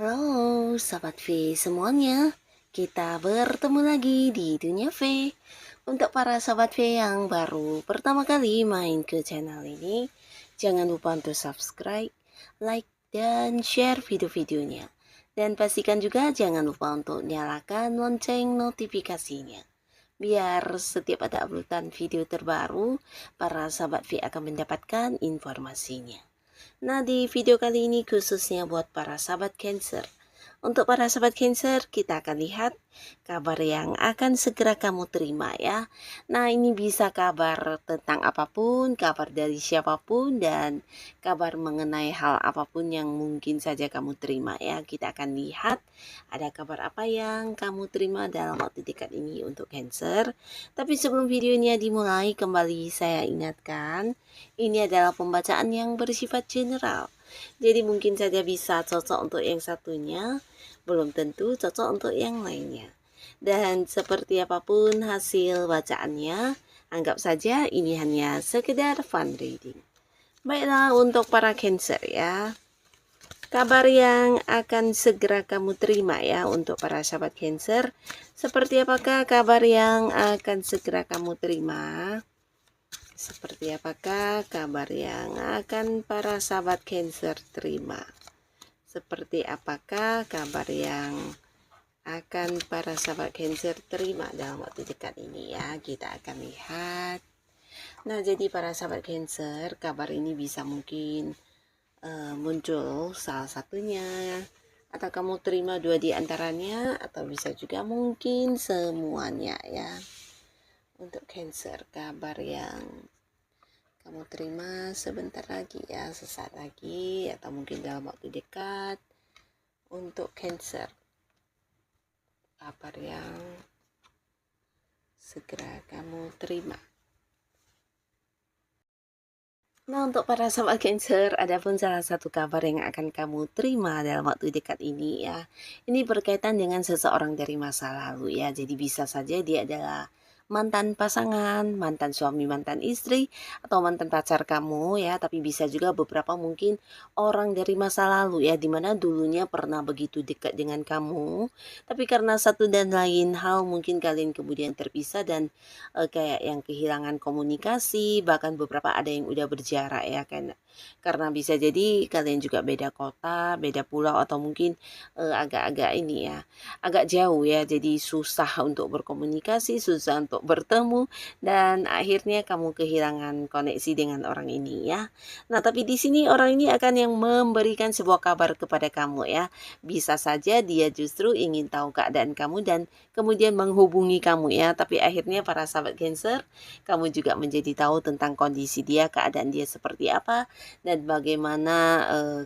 Halo Sobat V semuanya, kita bertemu lagi di Dunia V. Untuk para Sobat V yang baru pertama kali main ke channel ini, jangan lupa untuk subscribe, like, dan share video-videonya. Dan pastikan juga jangan lupa untuk nyalakan lonceng notifikasinya. Biar setiap ada uploadan video terbaru, para Sobat V akan mendapatkan informasinya. Nah, di video kali ini khususnya buat para sahabat Cancer. Untuk para sahabat Cancer, kita akan lihat kabar yang akan segera kamu terima ya. Nah, ini bisa kabar tentang apapun, kabar dari siapapun, dan kabar mengenai hal apapun yang mungkin saja kamu terima ya. Kita akan lihat ada kabar apa yang kamu terima dalam waktu dekat ini untuk Cancer. Tapi sebelum video ini dimulai, kembali saya ingatkan, ini adalah pembacaan yang bersifat general. Jadi mungkin saja bisa cocok untuk yang satunya, belum tentu cocok untuk yang lainnya. Dan seperti apapun hasil bacaannya, anggap saja ini hanya sekedar fun reading. Baiklah, untuk para Cancer ya. Kabar yang akan segera kamu terima ya untuk para sahabat Cancer. Seperti apakah kabar yang akan segera kamu terima? Seperti apakah kabar yang akan para sahabat Cancer terima? Seperti apakah kabar yang akan para sahabat Cancer terima dalam waktu dekat ini ya? Kita akan lihat. Nah, jadi para sahabat Cancer, kabar ini bisa mungkin muncul salah satunya, atau kamu terima dua di antaranya, atau bisa juga mungkin semuanya ya. Untuk Cancer, kabar yang kamu terima sebentar lagi ya, sesaat lagi, atau mungkin dalam waktu dekat. Untuk Cancer, kabar yang segera kamu terima. Nah, untuk para sahabat Cancer, ada pun salah satu kabar yang akan kamu terima dalam waktu dekat ini ya. Ini berkaitan dengan seseorang dari masa lalu ya. Jadi bisa saja dia adalah mantan pasangan, mantan suami, mantan istri, atau mantan pacar kamu ya. Tapi bisa juga beberapa mungkin orang dari masa lalu ya, dimana dulunya pernah begitu dekat dengan kamu. Tapi karena satu dan lain hal mungkin kalian kemudian terpisah dan kayak yang kehilangan komunikasi, bahkan beberapa ada yang udah berjarak ya kan. Karena bisa jadi kalian juga beda kota, beda pulau, atau mungkin agak-agak ini ya, agak jauh ya. Jadi susah untuk berkomunikasi, susah untuk bertemu, dan akhirnya kamu kehilangan koneksi dengan orang ini ya. Nah, tapi di sini orang ini akan yang memberikan sebuah kabar kepada kamu ya. Bisa saja dia justru ingin tahu keadaan kamu dan kemudian menghubungi kamu ya. Tapi akhirnya para sahabat Cancer, kamu juga menjadi tahu tentang kondisi dia, keadaan dia seperti apa, dan bagaimana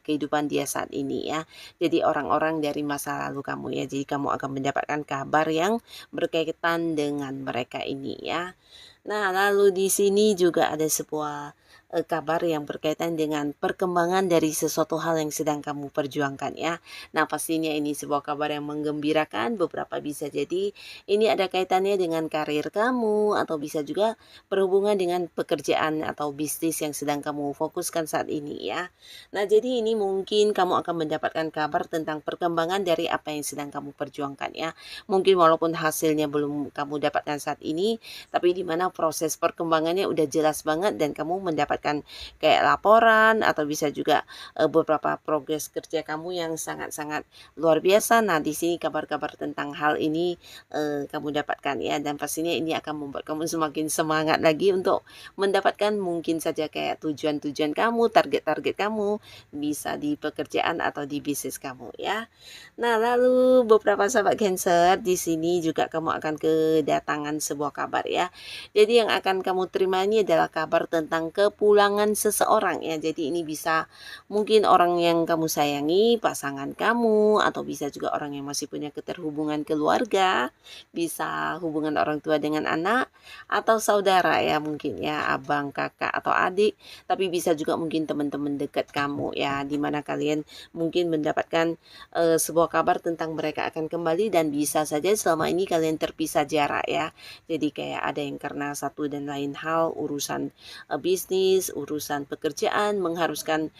kehidupan dia saat ini ya. Jadi orang-orang dari masa lalu kamu ya. Jadi kamu akan mendapatkan kabar yang berkaitan dengan mereka ini ya. Nah, lalu di sini juga ada sebuah kabar yang berkaitan dengan perkembangan dari sesuatu hal yang sedang kamu perjuangkan ya. Nah, pastinya ini sebuah kabar yang menggembirakan. Beberapa bisa jadi ini ada kaitannya dengan karir kamu, atau bisa juga berhubungan dengan pekerjaan atau bisnis yang sedang kamu fokuskan saat ini ya. Nah, jadi ini mungkin kamu akan mendapatkan kabar tentang perkembangan dari apa yang sedang kamu perjuangkan ya. Mungkin walaupun hasilnya belum kamu dapatkan saat ini, tapi di mana proses perkembangannya udah jelas banget dan kamu mendapatkan kayak laporan, atau bisa juga beberapa progres kerja kamu yang sangat-sangat luar biasa. Nah, di sini kabar-kabar tentang hal ini kamu dapatkan ya, dan pastinya ini akan membuat kamu semakin semangat lagi untuk mendapatkan mungkin saja kayak tujuan-tujuan kamu, target-target kamu, bisa di pekerjaan atau di bisnis kamu ya. Nah, lalu beberapa sahabat Cancer, di sini juga kamu akan kedatangan sebuah kabar ya. Jadi yang akan kamu terima ini adalah kabar tentang kepulangan kepulangan seseorang ya. Jadi ini bisa mungkin orang yang kamu sayangi, pasangan kamu, atau bisa juga orang yang masih punya keterhubungan keluarga, bisa hubungan orang tua dengan anak, atau saudara ya mungkin ya, abang, kakak, atau adik, tapi bisa juga mungkin teman-teman dekat kamu ya, di mana kalian mungkin mendapatkan sebuah kabar tentang mereka akan kembali, dan bisa saja selama ini kalian terpisah jarak ya. Jadi kayak ada yang karena satu dan lain hal, urusan bisnis, urusan pekerjaan mengharuskan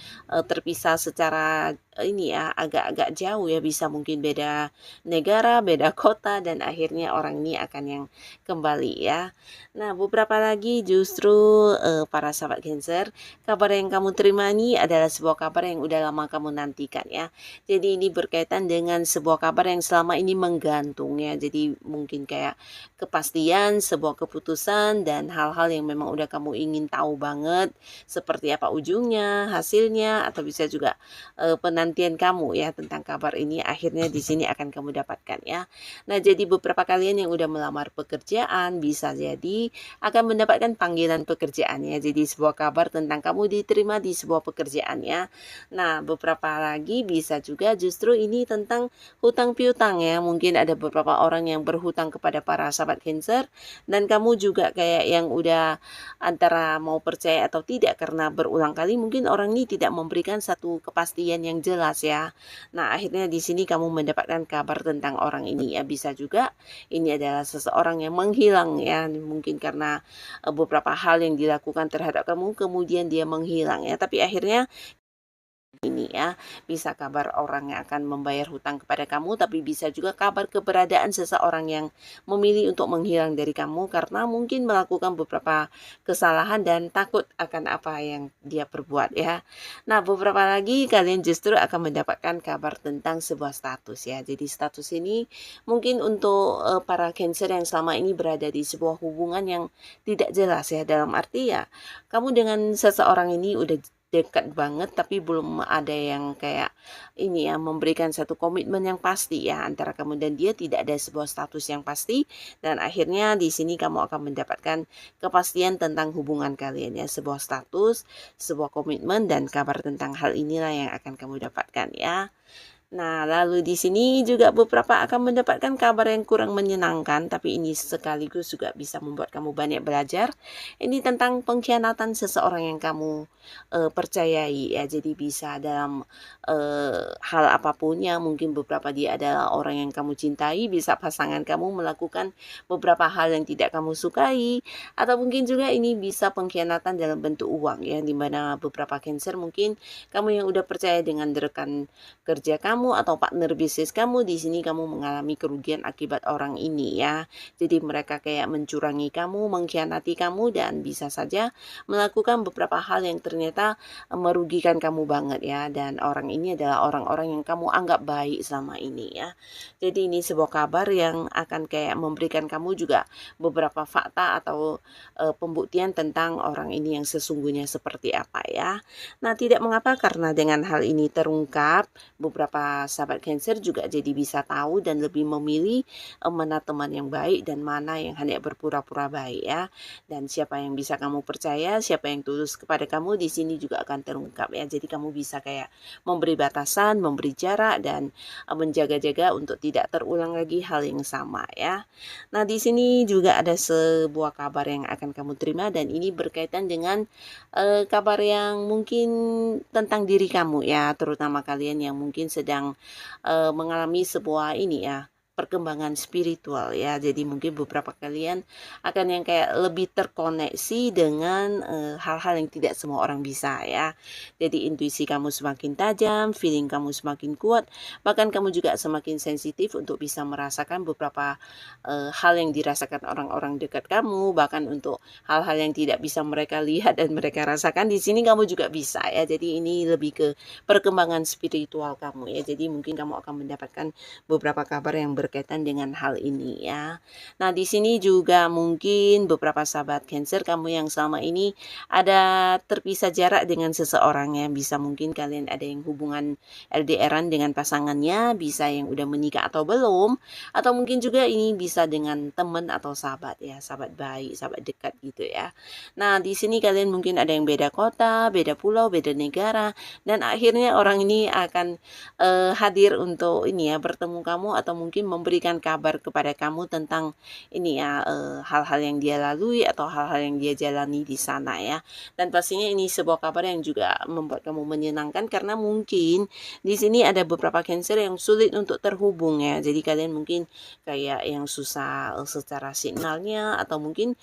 terpisah secara ini ya, agak-agak jauh ya, bisa mungkin beda negara, beda kota, dan akhirnya orang ini akan yang kembali ya. Nah, beberapa lagi justru para sahabat Cancer, kabar yang kamu terima ini adalah sebuah kabar yang udah lama kamu nantikan ya. Jadi ini berkaitan dengan sebuah kabar yang selama ini menggantung ya. Jadi mungkin kayak kepastian, sebuah keputusan, dan hal-hal yang memang udah kamu ingin tahu banget seperti apa ujungnya, hasilnya, atau bisa juga penantian kamu ya tentang kabar ini akhirnya di sini akan kamu dapatkan ya. Nah, jadi beberapa kalian yang udah melamar pekerjaan bisa jadi akan mendapatkan panggilan pekerjaan ya. Jadi sebuah kabar tentang kamu diterima di sebuah pekerjaan ya. Nah, beberapa lagi bisa juga justru ini tentang hutang piutang ya. Mungkin ada beberapa orang yang berhutang kepada para sahabat Cancer, dan kamu juga kayak yang udah antara mau percaya atau tidak, karena berulang kali mungkin orang ini tidak memberikan satu kepastian yang jelas ya. Nah, akhirnya di sini kamu mendapatkan kabar tentang orang ini ya. Bisa juga ini adalah seseorang yang menghilang ya. Mungkin karena beberapa hal yang dilakukan terhadap kamu kemudian dia menghilang ya. Tapi akhirnya ini ya, bisa kabar orang yang akan membayar hutang kepada kamu, tapi bisa juga kabar keberadaan seseorang yang memilih untuk menghilang dari kamu karena mungkin melakukan beberapa kesalahan dan takut akan apa yang dia perbuat ya. Nah, beberapa lagi kalian justru akan mendapatkan kabar tentang sebuah status ya. Jadi status ini mungkin untuk para Cancer yang selama ini berada di sebuah hubungan yang tidak jelas ya, dalam arti ya kamu dengan seseorang ini udah dekat banget tapi belum ada yang kayak ini ya, memberikan satu komitmen yang pasti ya antara kamu dan dia, tidak ada sebuah status yang pasti, dan akhirnya di sini kamu akan mendapatkan kepastian tentang hubungan kalian ya, sebuah status, sebuah komitmen, dan kabar tentang hal inilah yang akan kamu dapatkan ya. Nah, lalu di sini juga beberapa akan mendapatkan kabar yang kurang menyenangkan, tapi ini sekaligus juga bisa membuat kamu banyak belajar. Ini tentang pengkhianatan seseorang yang kamu percayai ya. Jadi bisa dalam hal apapun ya, mungkin beberapa dia adalah orang yang kamu cintai, bisa pasangan kamu melakukan beberapa hal yang tidak kamu sukai, atau mungkin juga ini bisa pengkhianatan dalam bentuk uang ya, dimana beberapa Cancer mungkin kamu yang udah percaya dengan rekan kerja kamu atau partner bisnis kamu, di sini kamu mengalami kerugian akibat orang ini ya. Jadi mereka kayak mencurangi kamu, mengkhianati kamu, dan bisa saja melakukan beberapa hal yang ternyata merugikan kamu banget ya. Dan orang ini adalah orang-orang yang kamu anggap baik selama ini ya. Jadi ini sebuah kabar yang akan kayak memberikan kamu juga beberapa fakta atau pembuktian tentang orang ini yang sesungguhnya seperti apa ya. Nah, tidak mengapa karena dengan hal ini terungkap, beberapa sahabat Cancer juga jadi bisa tahu dan lebih memilih mana teman yang baik dan mana yang hanya berpura-pura baik ya. Dan siapa yang bisa kamu percaya, siapa yang tulus kepada kamu, di sini juga akan terungkap ya. Jadi kamu bisa kayak memberi batasan, memberi jarak, dan menjaga-jaga untuk tidak terulang lagi hal yang sama ya. Nah, di sini juga ada sebuah kabar yang akan kamu terima, dan ini berkaitan dengan kabar yang mungkin tentang diri kamu ya, terutama kalian yang mungkin sedang mengalami sebuah ini ya, perkembangan spiritual ya. Jadi mungkin beberapa kalian akan yang kayak lebih terkoneksi dengan hal-hal yang tidak semua orang bisa ya. Jadi intuisi kamu semakin tajam, feeling kamu semakin kuat, bahkan kamu juga semakin sensitif untuk bisa merasakan beberapa hal yang dirasakan orang-orang dekat kamu, bahkan untuk hal-hal yang tidak bisa mereka lihat dan mereka rasakan, di sini kamu juga bisa ya. Jadi ini lebih ke perkembangan spiritual kamu ya. Jadi mungkin kamu akan mendapatkan beberapa kabar yang berkaitan dengan hal ini ya. Nah, di sini juga mungkin beberapa sahabat Cancer kamu yang selama ini ada terpisah jarak dengan seseorang ya, bisa mungkin kalian ada yang hubungan LDR-an dengan pasangannya, bisa yang udah menikah atau belum, atau mungkin juga ini bisa dengan teman atau sahabat ya, sahabat baik, sahabat dekat gitu ya. Nah, di sini kalian mungkin ada yang beda kota, beda pulau, beda negara, dan akhirnya orang ini akan hadir untuk ini ya, bertemu kamu atau mungkin memberikan kabar kepada kamu tentang ini ya, hal-hal yang dia lalui atau hal-hal yang dia jalani di sana ya. Dan pastinya ini sebuah kabar yang juga membuat kamu menyenangkan karena mungkin di sini ada beberapa Cancer yang sulit untuk terhubung ya. Jadi kalian mungkin kayak yang susah secara signalnya atau mungkin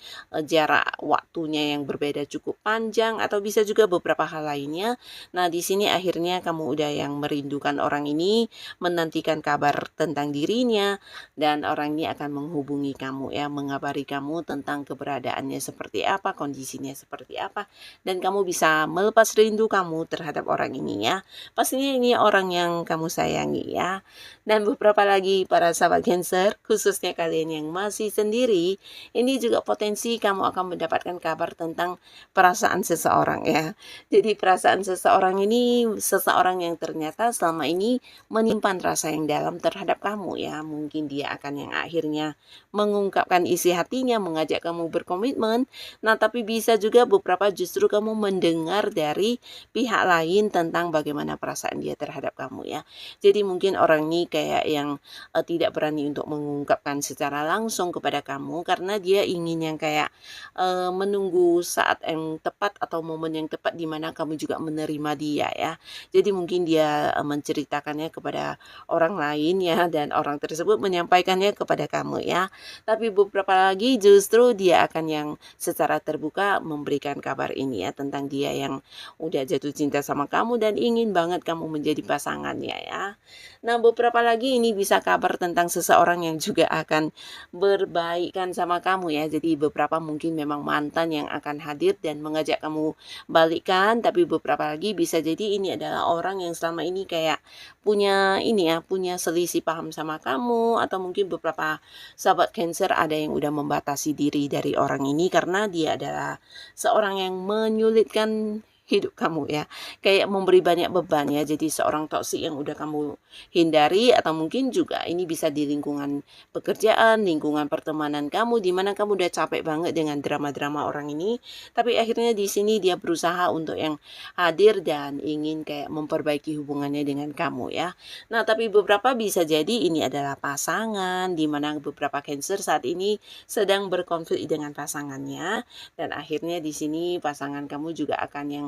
jarak waktunya yang berbeda cukup panjang atau bisa juga beberapa hal lainnya. Nah, di sini akhirnya kamu udah yang merindukan orang ini, menantikan kabar tentang dirinya, dan orang ini akan menghubungi kamu ya, mengabari kamu tentang keberadaannya seperti apa, kondisinya seperti apa, dan kamu bisa melepas rindu kamu terhadap orang ini ya. Pastinya ini orang yang kamu sayangi ya. Dan beberapa lagi para sahabat Cancer, khususnya kalian yang masih sendiri, ini juga potensi kamu akan mendapatkan kabar tentang perasaan seseorang ya. Jadi perasaan seseorang ini seseorang yang ternyata selama ini menyimpan rasa yang dalam terhadap kamu ya. Mungkin dia akan yang akhirnya mengungkapkan isi hatinya, mengajak kamu berkomitmen. Nah, tapi bisa juga beberapa justru kamu mendengar dari pihak lain tentang bagaimana perasaan dia terhadap kamu ya. Jadi mungkin orang ini kayak yang tidak berani untuk mengungkapkan secara langsung kepada kamu karena dia ingin yang kayak menunggu saat yang tepat atau momen yang tepat di mana kamu juga menerima dia ya. Jadi mungkin dia menceritakannya kepada orang lain ya, dan orang tersebut menyampaikannya kepada kamu ya. Tapi beberapa lagi justru dia akan yang secara terbuka memberikan kabar ini ya tentang dia yang udah jatuh cinta sama kamu dan ingin banget kamu menjadi pasangannya ya. Nah, beberapa lagi ini bisa kabar tentang seseorang yang juga akan berbaikan sama kamu ya. Jadi beberapa mungkin memang mantan yang akan hadir dan mengajak kamu balikan, tapi beberapa lagi bisa jadi ini adalah orang yang selama ini kayak punya ini ya, punya selisih paham sama kamu, atau mungkin beberapa sahabat Cancer ada yang udah membatasi diri dari orang ini karena dia adalah seorang yang menyulitkan hidup kamu ya, kayak memberi banyak beban ya. Jadi seorang toksik yang udah kamu hindari, atau mungkin juga ini bisa di lingkungan pekerjaan, lingkungan pertemanan kamu di mana kamu udah capek banget dengan drama-drama orang ini, tapi akhirnya di sini dia berusaha untuk yang hadir dan ingin kayak memperbaiki hubungannya dengan kamu ya. Nah, tapi beberapa bisa jadi ini adalah pasangan di mana beberapa Cancer saat ini sedang berkonflik dengan pasangannya, dan akhirnya di sini pasangan kamu juga akan yang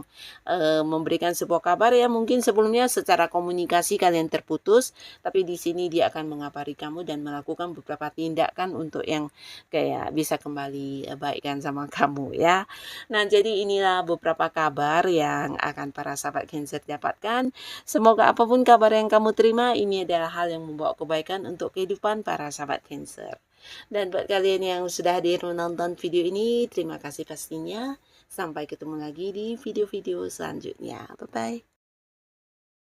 memberikan sebuah kabar ya, mungkin sebelumnya secara komunikasi kalian terputus, tapi di sini dia akan mengabari kamu dan melakukan beberapa tindakan untuk yang kayak bisa kembali baikkan sama kamu ya. Nah, jadi inilah beberapa kabar yang akan para sahabat Cancer dapatkan. Semoga apapun kabar yang kamu terima, ini adalah hal yang membawa kebaikan untuk kehidupan para sahabat Cancer. Dan buat kalian yang sudah hadir menonton video ini, terima kasih pastinya. Sampai ketemu lagi di video-video selanjutnya. Bye-bye.